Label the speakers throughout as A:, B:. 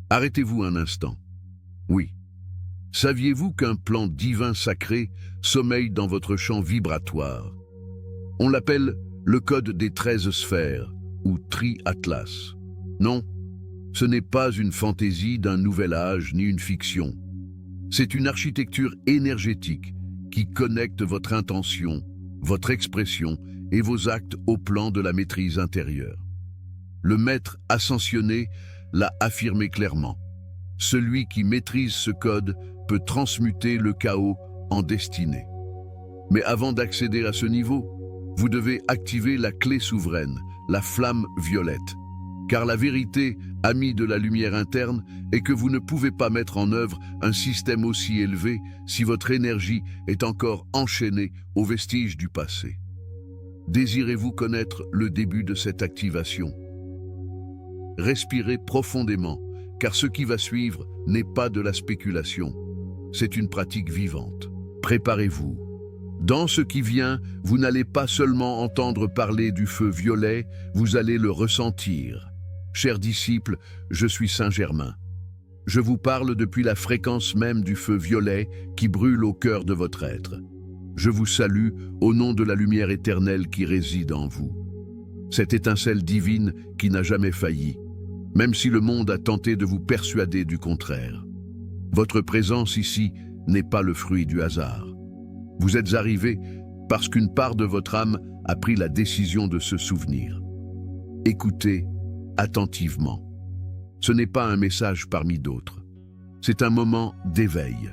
A: Arrêtez-vous un instant. Oui. Saviez-vous qu'un plan divin sacré sommeille dans votre champ vibratoire? On l'appelle le code des 13 sphères, ou Tri-Atlas. Non, ce n'est pas une fantaisie d'un nouvel âge ni une fiction. C'est une architecture énergétique qui connecte votre intention, votre expression et vos actes au plan de la maîtrise intérieure. Le maître ascensionné l'a affirmé clairement. Celui qui maîtrise ce code peut transmuter le chaos en destinée. Mais avant d'accéder à ce niveau, vous devez activer la clé souveraine, la flamme violette. Car la vérité, amie de la lumière interne, est que vous ne pouvez pas mettre en œuvre un système aussi élevé si votre énergie est encore enchaînée aux vestiges du passé. Désirez-vous connaître le début de cette activation? Respirez profondément, car ce qui va suivre n'est pas de la spéculation. C'est une pratique vivante. Préparez-vous. Dans ce qui vient, vous n'allez pas seulement entendre parler du feu violet, vous allez le ressentir. Chers disciples, je suis Saint Germain. Je vous parle depuis la fréquence même du feu violet qui brûle au cœur de votre être. Je vous salue au nom de la lumière éternelle qui réside en vous. Cette étincelle divine qui n'a jamais failli, même si le monde a tenté de vous persuader du contraire. Votre présence ici n'est pas le fruit du hasard. Vous êtes arrivé parce qu'une part de votre âme a pris la décision de se souvenir. Écoutez attentivement. Ce n'est pas un message parmi d'autres. C'est un moment d'éveil.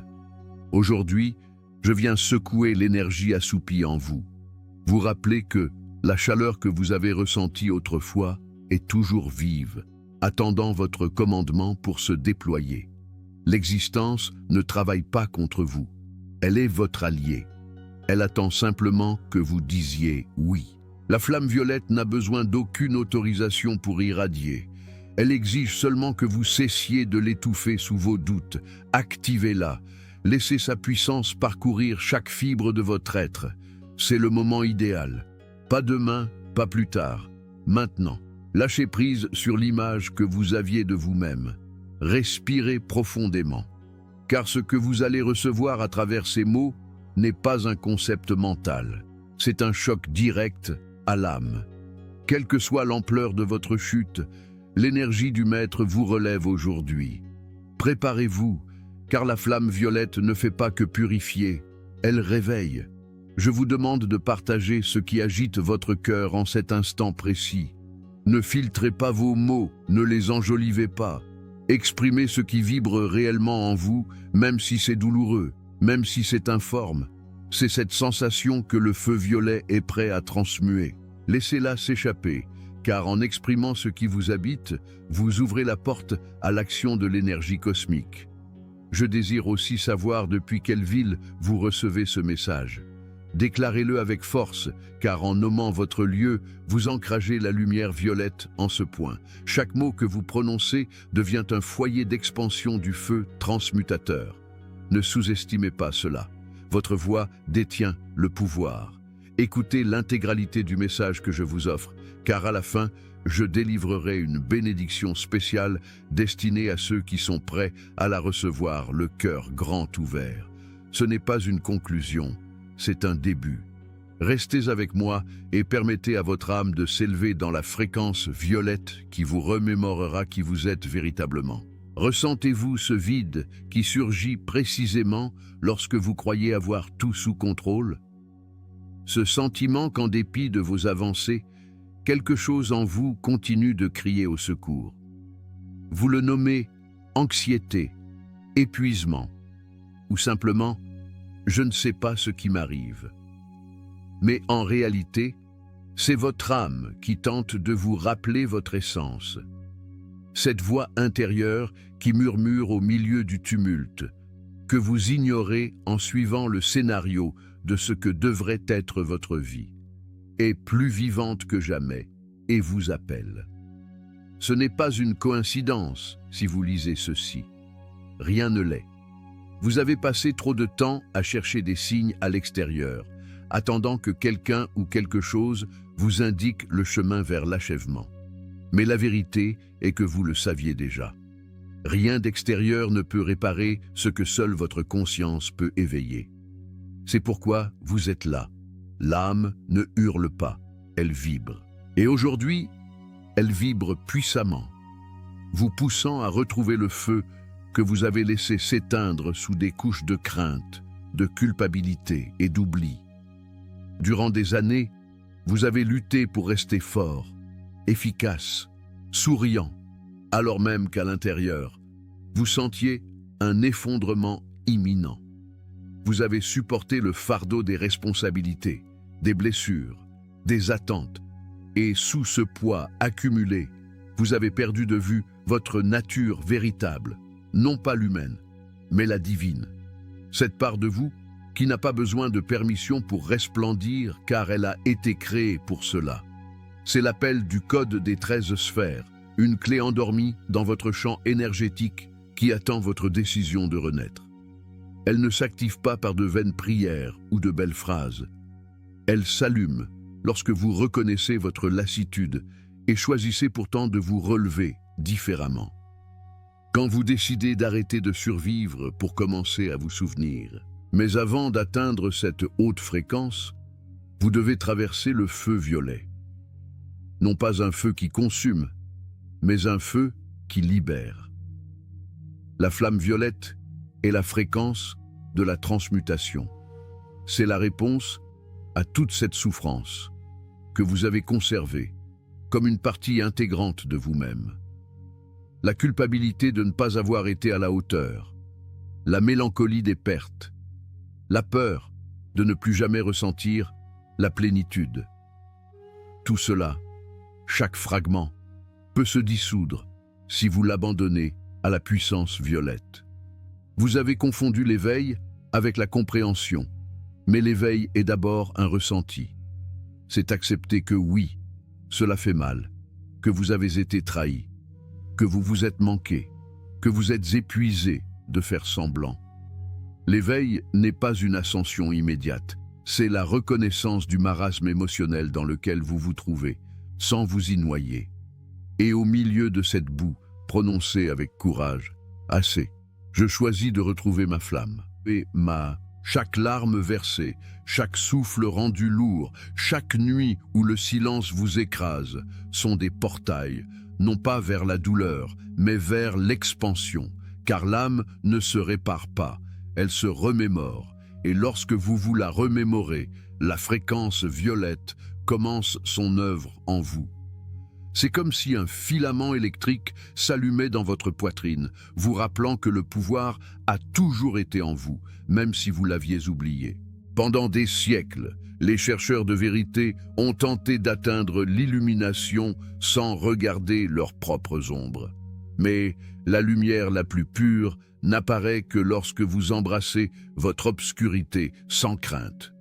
A: Aujourd'hui, je viens secouer l'énergie assoupie en vous. Vous rappelez que la chaleur que vous avez ressentie autrefois est toujours vive, attendant votre commandement pour se déployer. L'existence ne travaille pas contre vous. Elle est votre allié. Elle attend simplement que vous disiez oui. La flamme violette n'a besoin d'aucune autorisation pour irradier. Elle exige seulement que vous cessiez de l'étouffer sous vos doutes. Activez-la. Laissez sa puissance parcourir chaque fibre de votre être. C'est le moment idéal. Pas demain, pas plus tard. Maintenant. Lâchez prise sur l'image que vous aviez de vous-même. Respirez profondément. Car ce que vous allez recevoir à travers ces mots n'est pas un concept mental. C'est un choc direct à l'âme. Quelle que soit l'ampleur de votre chute, l'énergie du Maître vous relève aujourd'hui. Préparez-vous, car la flamme violette ne fait pas que purifier, elle réveille. Je vous demande de partager ce qui agite votre cœur en cet instant précis. Ne filtrez pas vos mots, ne les enjolivez pas. Exprimez ce qui vibre réellement en vous, même si c'est douloureux, même si c'est informe. C'est cette sensation que le feu violet est prêt à transmuer. Laissez-la s'échapper, car en exprimant ce qui vous habite, vous ouvrez la porte à l'action de l'énergie cosmique. Je désire aussi savoir depuis quelle ville vous recevez ce message. Déclarez-le avec force, car en nommant votre lieu, vous ancragez la lumière violette en ce point. Chaque mot que vous prononcez devient un foyer d'expansion du feu transmutateur. Ne sous-estimez pas cela. Votre voix détient le pouvoir. Écoutez l'intégralité du message que je vous offre, car à la fin, je délivrerai une bénédiction spéciale destinée à ceux qui sont prêts à la recevoir, le cœur grand ouvert. Ce n'est pas une conclusion, c'est un début. Restez avec moi et permettez à votre âme de s'élever dans la fréquence violette qui vous remémorera qui vous êtes véritablement. Ressentez-vous ce vide qui surgit précisément lorsque vous croyez avoir tout sous contrôle? Ce sentiment qu'en dépit de vos avancées, quelque chose en vous continue de crier au secours. Vous le nommez anxiété, épuisement, ou simplement « je ne sais pas ce qui m'arrive ». Mais en réalité, c'est votre âme qui tente de vous rappeler votre essence. Cette voix intérieure qui murmure au milieu du tumulte, que vous ignorez en suivant le scénario de ce que devrait être votre vie, est plus vivante que jamais et vous appelle. Ce n'est pas une coïncidence si vous lisez ceci. Rien ne l'est. Vous avez passé trop de temps à chercher des signes à l'extérieur, attendant que quelqu'un ou quelque chose vous indique le chemin vers l'achèvement. Mais la vérité est que vous le saviez déjà. Rien d'extérieur ne peut réparer ce que seule votre conscience peut éveiller. C'est pourquoi vous êtes là. L'âme ne hurle pas, elle vibre. Et aujourd'hui, elle vibre puissamment, vous poussant à retrouver le feu que vous avez laissé s'éteindre sous des couches de crainte, de culpabilité et d'oubli. Durant des années, vous avez lutté pour rester fort, efficace, souriant, alors même qu'à l'intérieur, vous sentiez un effondrement imminent. Vous avez supporté le fardeau des responsabilités, des blessures, des attentes, et sous ce poids accumulé, vous avez perdu de vue votre nature véritable, non pas l'humaine, mais la divine. Cette part de vous qui n'a pas besoin de permission pour resplendir car elle a été créée pour cela. C'est l'appel du code des 13 sphères, une clé endormie dans votre champ énergétique qui attend votre décision de renaître. Elle ne s'active pas par de vaines prières ou de belles phrases. Elle s'allume lorsque vous reconnaissez votre lassitude et choisissez pourtant de vous relever différemment. Quand vous décidez d'arrêter de survivre pour commencer à vous souvenir. Mais avant d'atteindre cette haute fréquence, vous devez traverser le feu violet. Non pas un feu qui consume, mais un feu qui libère. La flamme violette est la fréquence de la transmutation. C'est la réponse à toute cette souffrance que vous avez conservée comme une partie intégrante de vous-même. La culpabilité de ne pas avoir été à la hauteur, la mélancolie des pertes, la peur de ne plus jamais ressentir la plénitude. Tout cela, chaque fragment, peut se dissoudre si vous l'abandonnez à la puissance violette. Vous avez confondu l'éveil avec la compréhension, mais l'éveil est d'abord un ressenti. C'est accepter que oui, cela fait mal, que vous avez été trahi, que vous vous êtes manqué, que vous êtes épuisé de faire semblant. L'éveil n'est pas une ascension immédiate, c'est la reconnaissance du marasme émotionnel dans lequel vous vous trouvez, sans vous y noyer. Et au milieu de cette boue, prononcez avec courage « Assez, je choisis de retrouver ma flamme. » Et chaque larme versée, chaque souffle rendu lourd, chaque nuit où le silence vous écrase, sont des portails, non pas vers la douleur, mais vers l'expansion, car l'âme ne se répare pas, elle se remémore, et lorsque vous vous la remémorez, la fréquence violette commence son œuvre en vous. C'est comme si un filament électrique s'allumait dans votre poitrine, vous rappelant que le pouvoir a toujours été en vous, même si vous l'aviez oublié. Pendant des siècles, les chercheurs de vérité ont tenté d'atteindre l'illumination sans regarder leurs propres ombres. Mais la lumière la plus pure n'apparaît que lorsque vous embrassez votre obscurité sans crainte.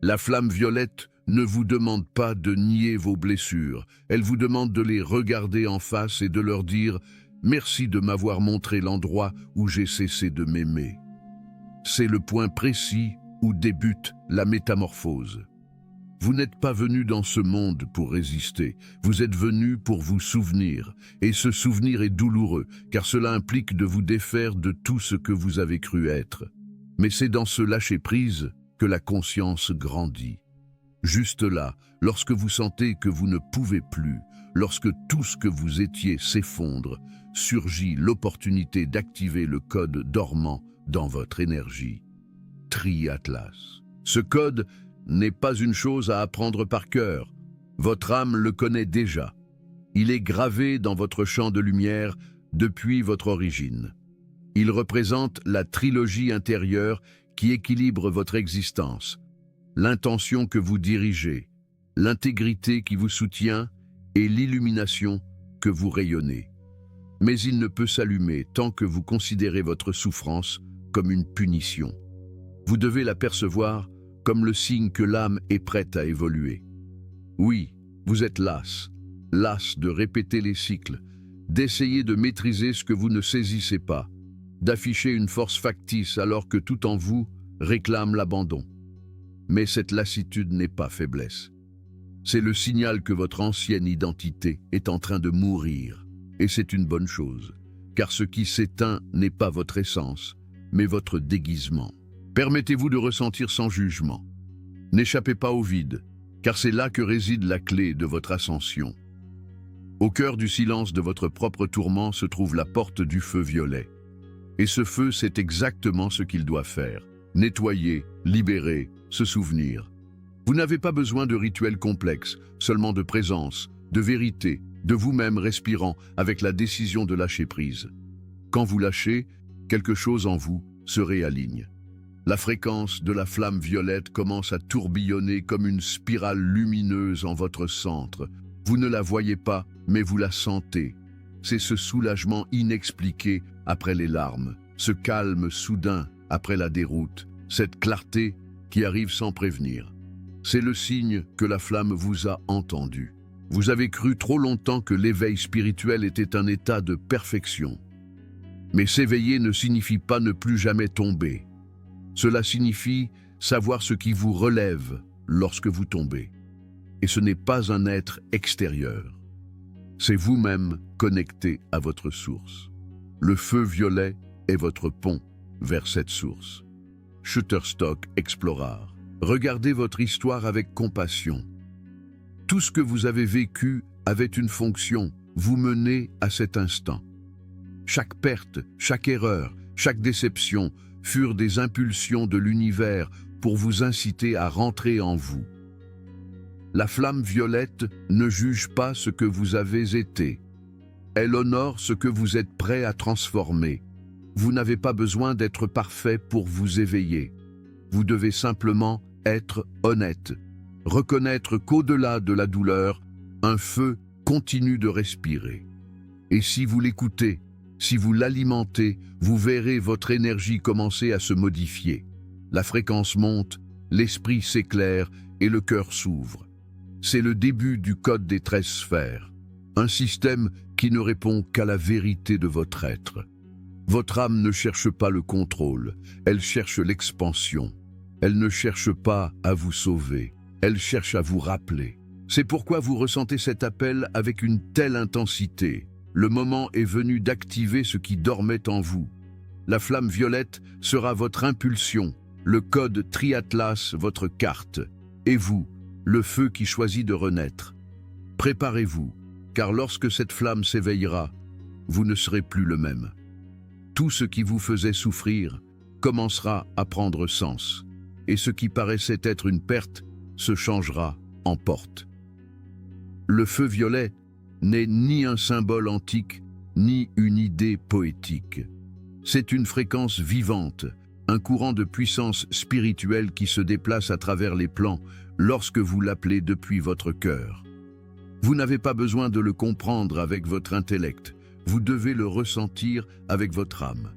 A: La flamme violette ne vous demande pas de nier vos blessures, elle vous demande de les regarder en face et de leur dire « Merci de m'avoir montré l'endroit où j'ai cessé de m'aimer ». C'est le point précis où débute la métamorphose. Vous n'êtes pas venu dans ce monde pour résister, vous êtes venu pour vous souvenir, et ce souvenir est douloureux, car cela implique de vous défaire de tout ce que vous avez cru être. Mais c'est dans ce lâcher-prise que la conscience grandit. Juste là, lorsque vous sentez que vous ne pouvez plus, lorsque tout ce que vous étiez s'effondre, surgit l'opportunité d'activer le code dormant dans votre énergie. Tri-Atlas. Ce code n'est pas une chose à apprendre par cœur. Votre âme le connaît déjà. Il est gravé dans votre champ de lumière depuis votre origine. Il représente la trilogie intérieure qui équilibre votre existence, l'intention que vous dirigez, l'intégrité qui vous soutient et l'illumination que vous rayonnez. Mais il ne peut s'allumer tant que vous considérez votre souffrance comme une punition. Vous devez la percevoir comme le signe que l'âme est prête à évoluer. Oui, vous êtes las de répéter les cycles, d'essayer de maîtriser ce que vous ne saisissez pas, d'afficher une force factice alors que tout en vous réclame l'abandon. Mais cette lassitude n'est pas faiblesse. C'est le signal que votre ancienne identité est en train de mourir, et c'est une bonne chose, car ce qui s'éteint n'est pas votre essence, mais votre déguisement. Permettez-vous de ressentir sans jugement. N'échappez pas au vide, car c'est là que réside la clé de votre ascension. Au cœur du silence de votre propre tourment se trouve la porte du feu violet. Et ce feu, c'est exactement ce qu'il doit faire. Nettoyer, libérer, se souvenir. Vous n'avez pas besoin de rituels complexes, seulement de présence, de vérité, de vous-même respirant avec la décision de lâcher prise. Quand vous lâchez, quelque chose en vous se réaligne. La fréquence de la flamme violette commence à tourbillonner comme une spirale lumineuse en votre centre. Vous ne la voyez pas, mais vous la sentez. C'est ce soulagement inexpliqué après les larmes, ce calme soudain après la déroute, cette clarté qui arrive sans prévenir. C'est le signe que la flamme vous a entendu. Vous avez cru trop longtemps que l'éveil spirituel était un état de perfection. Mais s'éveiller ne signifie pas ne plus jamais tomber. Cela signifie savoir ce qui vous relève lorsque vous tombez. Et ce n'est pas un être extérieur. C'est vous-même connecté à votre source. Le feu violet est votre pont vers cette source. Shutterstock Explorer. Regardez votre histoire avec compassion. Tout ce que vous avez vécu avait une fonction, vous mener à cet instant. Chaque perte, chaque erreur, chaque déception furent des impulsions de l'univers pour vous inciter à rentrer en vous. La flamme violette ne juge pas ce que vous avez été. Elle honore ce que vous êtes prêt à transformer. Vous n'avez pas besoin d'être parfait pour vous éveiller. Vous devez simplement être honnête, reconnaître qu'au-delà de la douleur, un feu continue de respirer. Et si vous l'écoutez, si vous l'alimentez, vous verrez votre énergie commencer à se modifier. La fréquence monte, l'esprit s'éclaire et le cœur s'ouvre. C'est le début du code des 13 sphères, un système qui ne répond qu'à la vérité de votre être. Votre âme ne cherche pas le contrôle, elle cherche l'expansion. Elle ne cherche pas à vous sauver, elle cherche à vous rappeler. C'est pourquoi vous ressentez cet appel avec une telle intensité. Le moment est venu d'activer ce qui dormait en vous. La flamme violette sera votre impulsion, le code Triatlas votre carte, et vous, le feu qui choisit de renaître. Préparez-vous, car lorsque cette flamme s'éveillera, vous ne serez plus le même. Tout ce qui vous faisait souffrir commencera à prendre sens, et ce qui paraissait être une perte se changera en porte. Le feu violet n'est ni un symbole antique, ni une idée poétique. C'est une fréquence vivante, un courant de puissance spirituelle qui se déplace à travers les plans lorsque vous l'appelez depuis votre cœur. Vous n'avez pas besoin de le comprendre avec votre intellect, vous devez le ressentir avec votre âme.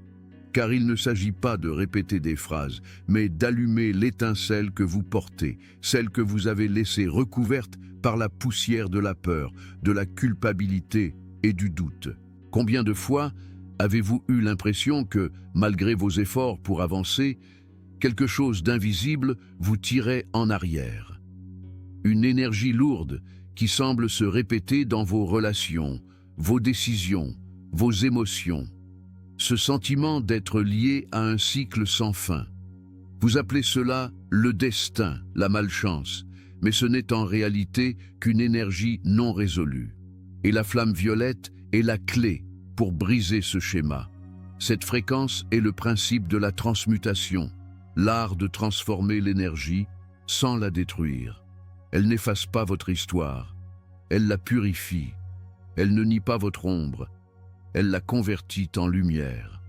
A: Car il ne s'agit pas de répéter des phrases, mais d'allumer l'étincelle que vous portez, celle que vous avez laissée recouverte par la poussière de la peur, de la culpabilité et du doute. Combien de fois avez-vous eu l'impression que, malgré vos efforts pour avancer, quelque chose d'invisible vous tirait en arrière? Une énergie lourde qui semble se répéter dans vos relations, vos décisions, vos émotions. Ce sentiment d'être lié à un cycle sans fin. Vous appelez cela le destin, la malchance, mais ce n'est en réalité qu'une énergie non résolue. Et la flamme violette est la clé pour briser ce schéma. Cette fréquence est le principe de la transmutation, l'art de transformer l'énergie sans la détruire. Elle n'efface pas votre histoire, elle la purifie, elle ne nie pas votre ombre, elle la convertit en lumière.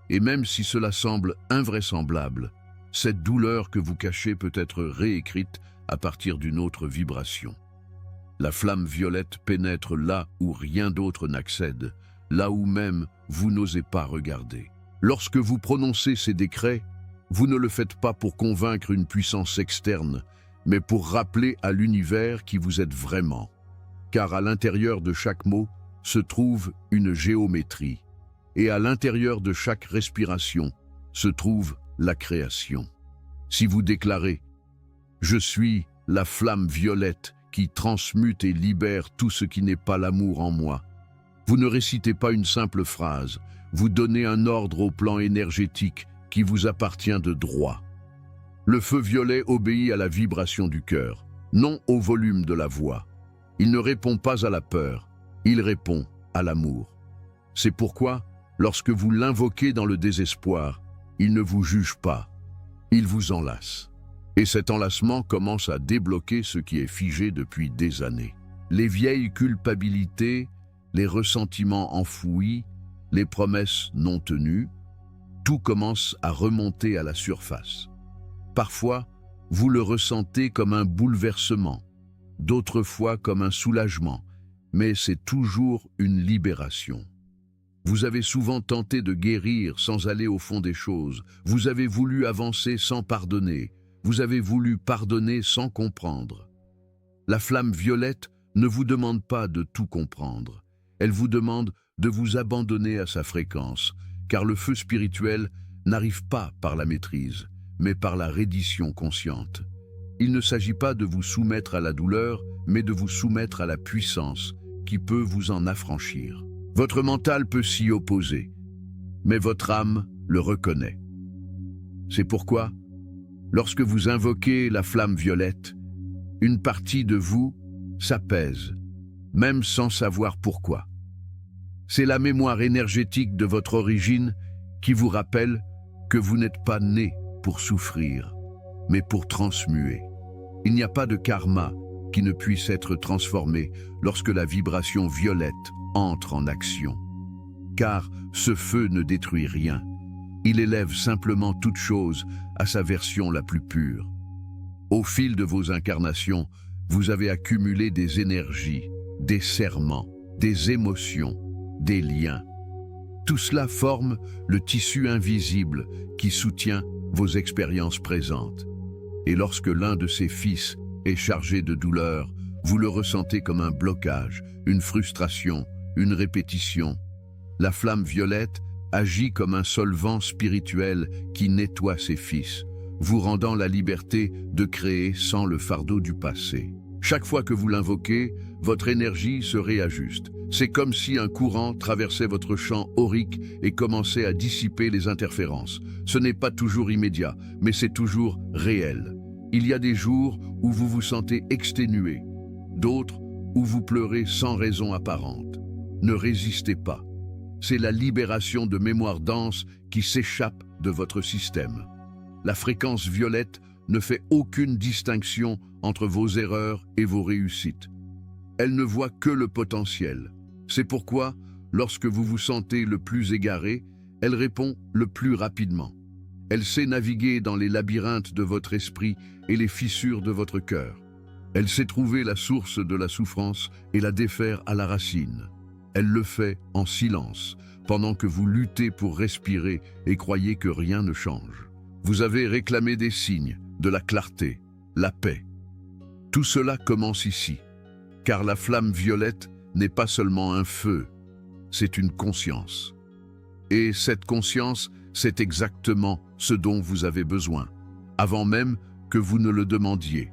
A: Et même si cela semble invraisemblable, cette douleur que vous cachez peut être réécrite à partir d'une autre vibration. La flamme violette pénètre là où rien d'autre n'accède, là où même vous n'osez pas regarder. Lorsque vous prononcez ces décrets, vous ne le faites pas pour convaincre une puissance externe, mais pour rappeler à l'univers qui vous êtes vraiment. Car à l'intérieur de chaque mot se trouve une géométrie, et à l'intérieur de chaque respiration se trouve la création. Si vous déclarez « Je suis la flamme violette qui transmute et libère tout ce qui n'est pas l'amour en moi », Vous ne récitez pas une simple phrase, vous donnez un ordre au plan énergétique qui vous appartient de droit. Le feu violet obéit à la vibration du cœur, non au volume de la voix. Il ne répond pas à la peur, il répond à l'amour. C'est pourquoi, lorsque vous l'invoquez dans le désespoir, il ne vous juge pas, il vous enlace. Et cet enlacement commence à débloquer ce qui est figé depuis des années. Les vieilles culpabilités, les ressentiments enfouis, les promesses non tenues, tout commence à remonter à la surface. Parfois, vous le ressentez comme un bouleversement, d'autres fois comme un soulagement, mais c'est toujours une libération. Vous avez souvent tenté de guérir sans aller au fond des choses, vous avez voulu avancer sans pardonner, vous avez voulu pardonner sans comprendre. La flamme violette ne vous demande pas de tout comprendre, elle vous demande de vous abandonner à sa fréquence, car le feu spirituel n'arrive pas par la maîtrise, mais par la reddition consciente. Il ne s'agit pas de vous soumettre à la douleur, mais de vous soumettre à la puissance qui peut vous en affranchir. Votre mental peut s'y opposer, mais votre âme le reconnaît. C'est pourquoi, lorsque vous invoquez la flamme violette, une partie de vous s'apaise, même sans savoir pourquoi. C'est la mémoire énergétique de votre origine qui vous rappelle que vous n'êtes pas né pour souffrir, mais pour transmuer. Il n'y a pas de karma qui ne puisse être transformé lorsque la vibration violette entre en action. Car ce feu ne détruit rien. Il élève simplement toute chose à sa version la plus pure. Au fil de vos incarnations, vous avez accumulé des énergies, des serments, des émotions, des liens. Tout cela forme le tissu invisible qui soutient vos expériences présentes. Et lorsque l'un de ces fils est chargé de douleur, vous le ressentez comme un blocage, une frustration, une répétition. La flamme violette agit comme un solvant spirituel qui nettoie ses fils, vous rendant la liberté de créer sans le fardeau du passé. Chaque fois que vous l'invoquez, votre énergie se réajuste. C'est comme si un courant traversait votre champ aurique et commençait à dissiper les interférences. Ce n'est pas toujours immédiat, mais c'est toujours réel. Il y a des jours où vous vous sentez exténué, d'autres où vous pleurez sans raison apparente. Ne résistez pas. C'est la libération de mémoires denses qui s'échappent de votre système. La fréquence violette ne fait aucune distinction entre vos erreurs et vos réussites. Elle ne voit que le potentiel. C'est pourquoi, lorsque vous vous sentez le plus égaré, elle répond le plus rapidement. Elle sait naviguer dans les labyrinthes de votre esprit et les fissures de votre cœur. Elle sait trouver la source de la souffrance et la défaire à la racine. Elle le fait en silence, pendant que vous luttez pour respirer et croyez que rien ne change. Vous avez réclamé des signes, de la clarté, la paix. Tout cela commence ici, car la flamme violette n'est pas seulement un feu, c'est une conscience. Et cette conscience, c'est exactement ce dont vous avez besoin, avant même que vous ne le demandiez.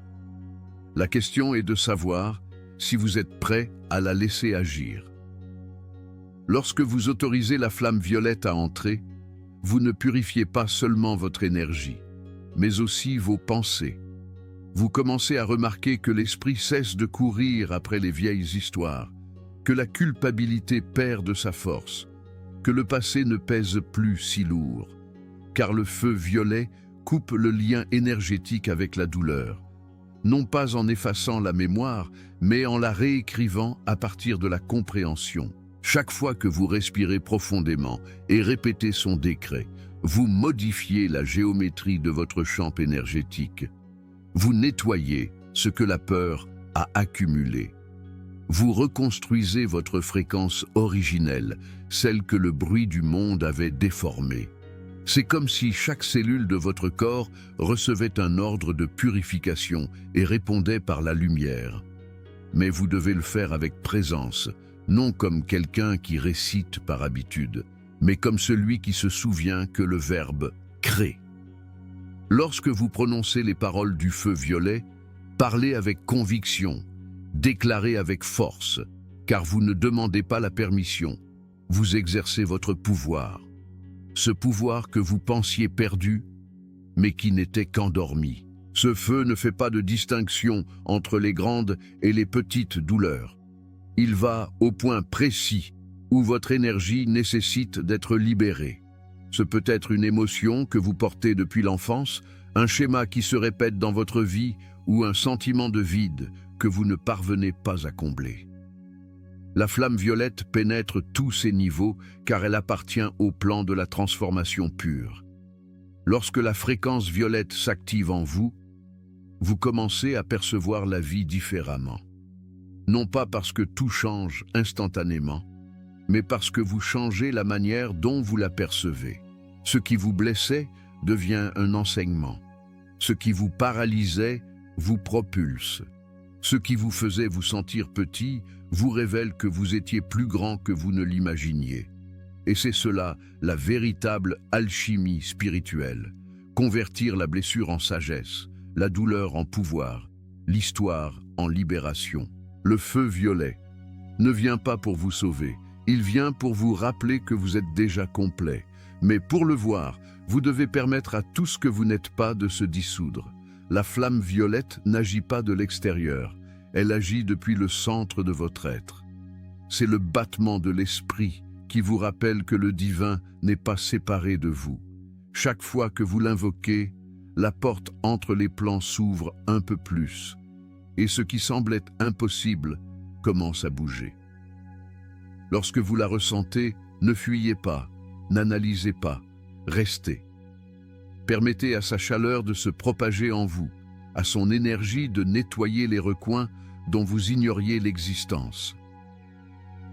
A: La question est de savoir si vous êtes prêt à la laisser agir. Lorsque vous autorisez la flamme violette à entrer, vous ne purifiez pas seulement votre énergie, mais aussi vos pensées. Vous commencez à remarquer que l'esprit cesse de courir après les vieilles histoires, que la culpabilité perd de sa force, que le passé ne pèse plus si lourd, car le feu violet coupe le lien énergétique avec la douleur, non pas en effaçant la mémoire, mais en la réécrivant à partir de la compréhension. Chaque fois que vous respirez profondément et répétez son décret, vous modifiez la géométrie de votre champ énergétique. Vous nettoyez ce que la peur a accumulé. Vous reconstruisez votre fréquence originelle, celle que le bruit du monde avait déformée. C'est comme si chaque cellule de votre corps recevait un ordre de purification et répondait par la lumière. Mais vous devez le faire avec présence, non comme quelqu'un qui récite par habitude, mais comme celui qui se souvient que le verbe « crée ». Lorsque vous prononcez les paroles du feu violet, parlez avec conviction, déclarez avec force, car vous ne demandez pas la permission, vous exercez votre pouvoir. Ce pouvoir que vous pensiez perdu, mais qui n'était qu'endormi. Ce feu ne fait pas de distinction entre les grandes et les petites douleurs. Il va au point précis où votre énergie nécessite d'être libérée. Ce peut être une émotion que vous portez depuis l'enfance, un schéma qui se répète dans votre vie ou un sentiment de vide que vous ne parvenez pas à combler. La flamme violette pénètre tous ces niveaux car elle appartient au plan de la transformation pure. Lorsque la fréquence violette s'active en vous, vous commencez à percevoir la vie différemment. Non pas parce que tout change instantanément, mais parce que vous changez la manière dont vous la percevez. Ce qui vous blessait devient un enseignement. Ce qui vous paralysait vous propulse. Ce qui vous faisait vous sentir petit vous révèle que vous étiez plus grand que vous ne l'imaginiez. Et c'est cela, la véritable alchimie spirituelle. Convertir la blessure en sagesse, la douleur en pouvoir, l'histoire en libération. Le feu violet ne vient pas pour vous sauver, il vient pour vous rappeler que vous êtes déjà complet. Mais pour le voir, vous devez permettre à tout ce que vous n'êtes pas de se dissoudre. La flamme violette n'agit pas de l'extérieur, elle agit depuis le centre de votre être. C'est le battement de l'esprit qui vous rappelle que le divin n'est pas séparé de vous. Chaque fois que vous l'invoquez, la porte entre les plans s'ouvre un peu plus, et ce qui semblait impossible commence à bouger. Lorsque vous la ressentez, ne fuyez pas, n'analysez pas, restez. Permettez à sa chaleur de se propager en vous, à son énergie de nettoyer les recoins dont vous ignoriez l'existence.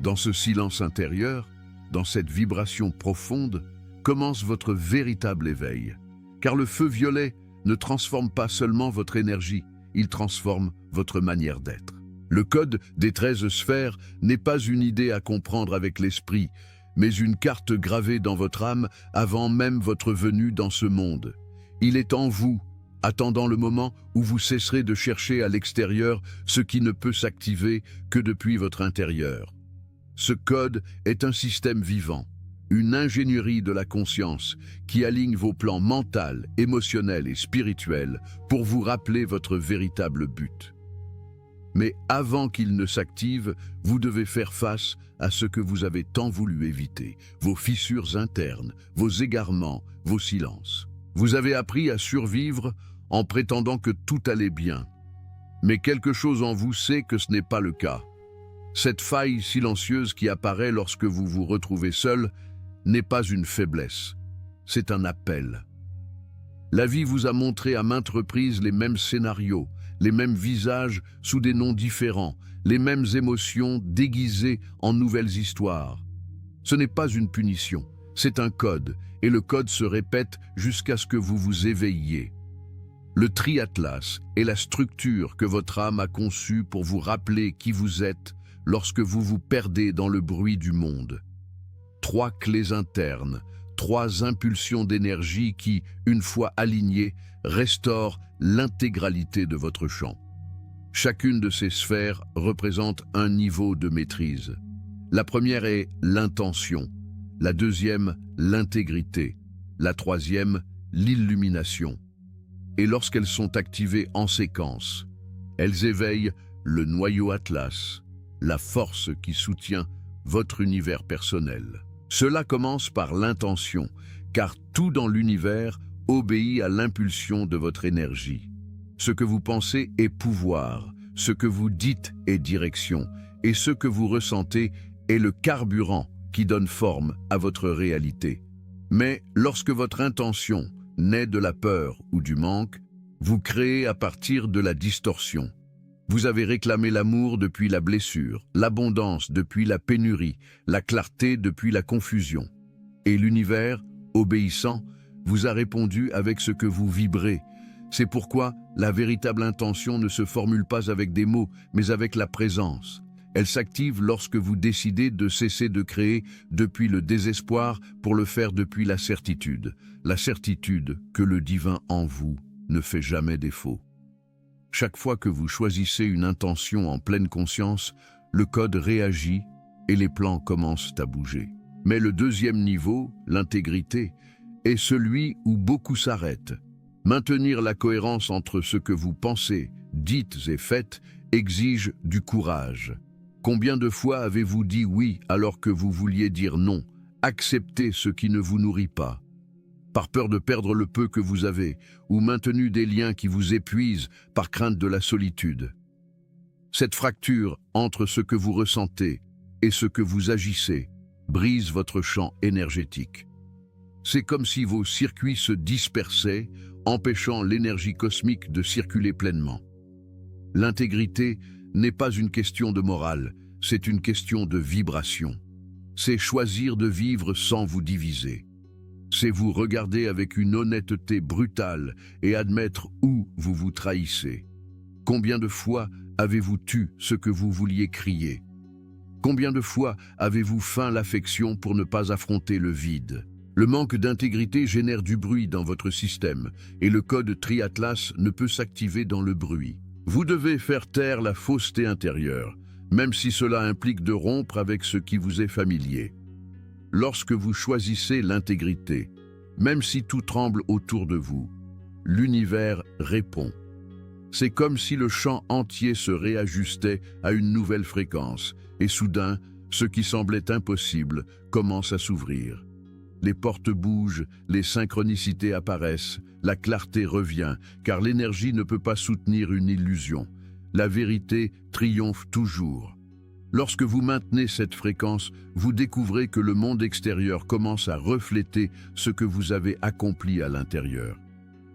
A: Dans ce silence intérieur, dans cette vibration profonde, commence votre véritable éveil. Car le feu violet ne transforme pas seulement votre énergie, il transforme votre manière d'être. Le code des 13 sphères n'est pas une idée à comprendre avec l'esprit, mais une carte gravée dans votre âme avant même votre venue dans ce monde. Il est en vous, attendant le moment où vous cesserez de chercher à l'extérieur ce qui ne peut s'activer que depuis votre intérieur. Ce code est un système vivant, une ingénierie de la conscience qui aligne vos plans mental, émotionnel et spirituel pour vous rappeler votre véritable but. Mais avant qu'il ne s'active, vous devez faire face à ce que vous avez tant voulu éviter, vos fissures internes, vos égarements, vos silences. Vous avez appris à survivre en prétendant que tout allait bien. Mais quelque chose en vous sait que ce n'est pas le cas. Cette faille silencieuse qui apparaît lorsque vous vous retrouvez seul n'est pas une faiblesse, c'est un appel. La vie vous a montré à maintes reprises les mêmes scénarios, les mêmes visages sous des noms différents, les mêmes émotions déguisées en nouvelles histoires. Ce n'est pas une punition, c'est un code, et le code se répète jusqu'à ce que vous vous éveilliez. Le triatlas est la structure que votre âme a conçue pour vous rappeler qui vous êtes lorsque vous vous perdez dans le bruit du monde. 3 clés internes, 3 impulsions d'énergie qui, une fois alignées, restaurent l'intégralité de votre champ. Chacune de ces sphères représente un niveau de maîtrise. La première est l'intention, la deuxième, l'intégrité, la troisième, l'illumination. Et lorsqu'elles sont activées en séquence, elles éveillent le noyau Atlas, la force qui soutient votre univers personnel. Cela commence par l'intention, car tout dans l'univers obéit à l'impulsion de votre énergie. Ce que vous pensez est pouvoir, ce que vous dites est direction, et ce que vous ressentez est le carburant qui donne forme à votre réalité. Mais lorsque votre intention naît de la peur ou du manque, vous créez à partir de la distorsion. Vous avez réclamé l'amour depuis la blessure, l'abondance depuis la pénurie, la clarté depuis la confusion. Et l'univers, obéissant, vous a répondu avec ce que vous vibrez. C'est pourquoi la véritable intention ne se formule pas avec des mots, mais avec la présence. Elle s'active lorsque vous décidez de cesser de créer depuis le désespoir pour le faire depuis la certitude que le divin en vous ne fait jamais défaut. Chaque fois que vous choisissez une intention en pleine conscience, le code réagit et les plans commencent à bouger. Mais le deuxième niveau, l'intégrité, est celui où beaucoup s'arrêtent. Maintenir la cohérence entre ce que vous pensez, dites et faites exige du courage. Combien de fois avez-vous dit oui alors que vous vouliez dire non? Acceptez ce qui ne vous nourrit pas, par peur de perdre le peu que vous avez, ou maintenu des liens qui vous épuisent par crainte de la solitude. Cette fracture entre ce que vous ressentez et ce que vous agissez brise votre champ énergétique. C'est comme si vos circuits se dispersaient, empêchant l'énergie cosmique de circuler pleinement. L'intégrité n'est pas une question de morale, c'est une question de vibration. C'est choisir de vivre sans vous diviser. C'est vous regarder avec une honnêteté brutale et admettre où vous vous trahissez. Combien de fois avez-vous tu ce que vous vouliez crier? Combien de fois avez-vous feint l'affection pour ne pas affronter le vide? Le manque d'intégrité génère du bruit dans votre système et le code Triatlas ne peut s'activer dans le bruit. Vous devez faire taire la fausseté intérieure, même si cela implique de rompre avec ce qui vous est familier. Lorsque vous choisissez l'intégrité, même si tout tremble autour de vous, l'univers répond. C'est comme si le champ entier se réajustait à une nouvelle fréquence, et soudain, ce qui semblait impossible commence à s'ouvrir. Les portes bougent, les synchronicités apparaissent, la clarté revient, car l'énergie ne peut pas soutenir une illusion. La vérité triomphe toujours. Lorsque vous maintenez cette fréquence, vous découvrez que le monde extérieur commence à refléter ce que vous avez accompli à l'intérieur.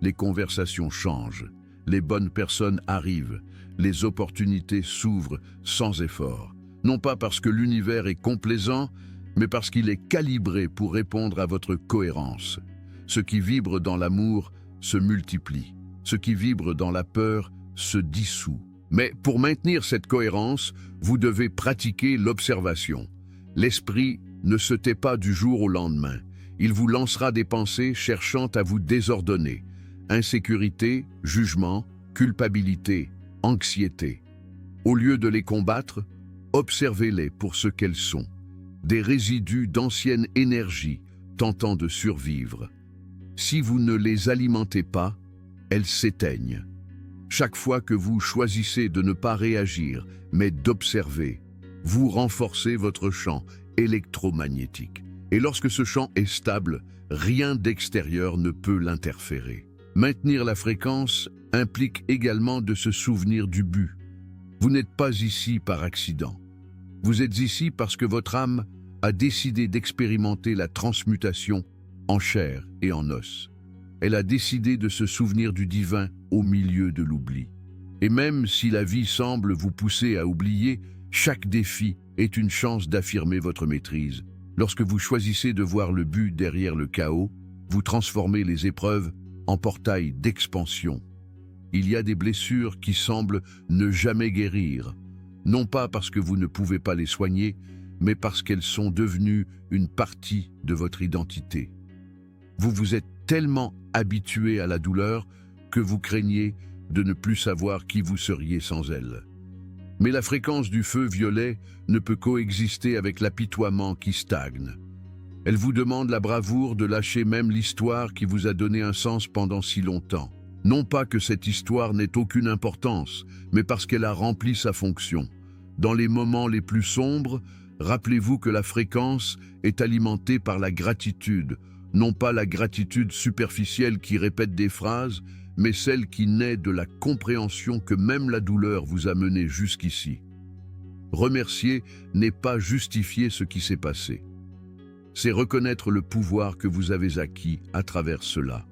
A: Les conversations changent, les bonnes personnes arrivent, les opportunités s'ouvrent sans effort. Non pas parce que l'univers est complaisant, mais parce qu'il est calibré pour répondre à votre cohérence. Ce qui vibre dans l'amour se multiplie, ce qui vibre dans la peur se dissout. Mais pour maintenir cette cohérence, vous devez pratiquer l'observation. L'esprit ne se tait pas du jour au lendemain. Il vous lancera des pensées cherchant à vous désordonner. Insécurité, jugement, culpabilité, anxiété. Au lieu de les combattre, observez-les pour ce qu'elles sont. Des résidus d'ancienne énergie tentant de survivre. Si vous ne les alimentez pas, elles s'éteignent. Chaque fois que vous choisissez de ne pas réagir, mais d'observer, vous renforcez votre champ électromagnétique. Et lorsque ce champ est stable, rien d'extérieur ne peut l'interférer. Maintenir la fréquence implique également de se souvenir du but. Vous n'êtes pas ici par accident. Vous êtes ici parce que votre âme a décidé d'expérimenter la transmutation en chair et en os. Elle a décidé de se souvenir du divin au milieu de l'oubli. Et même si la vie semble vous pousser à oublier, chaque défi est une chance d'affirmer votre maîtrise. Lorsque vous choisissez de voir le but derrière le chaos, vous transformez les épreuves en portail d'expansion. Il y a des blessures qui semblent ne jamais guérir, non pas parce que vous ne pouvez pas les soigner, mais parce qu'elles sont devenues une partie de votre identité. Vous vous êtes tellement habitué à la douleur que vous craignez de ne plus savoir qui vous seriez sans elle. Mais la fréquence du feu violet ne peut coexister avec l'apitoiement qui stagne. Elle vous demande la bravoure de lâcher même l'histoire qui vous a donné un sens pendant si longtemps. Non pas que cette histoire n'ait aucune importance, mais parce qu'elle a rempli sa fonction. Dans les moments les plus sombres, rappelez-vous que la fréquence est alimentée par la gratitude, non pas la gratitude superficielle qui répète des phrases, mais celle qui naît de la compréhension que même la douleur vous a mené jusqu'ici. Remercier n'est pas justifier ce qui s'est passé. C'est reconnaître le pouvoir que vous avez acquis à travers cela.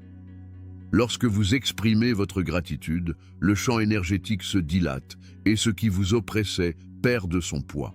A: Lorsque vous exprimez votre gratitude, le champ énergétique se dilate et ce qui vous oppressait perd de son poids.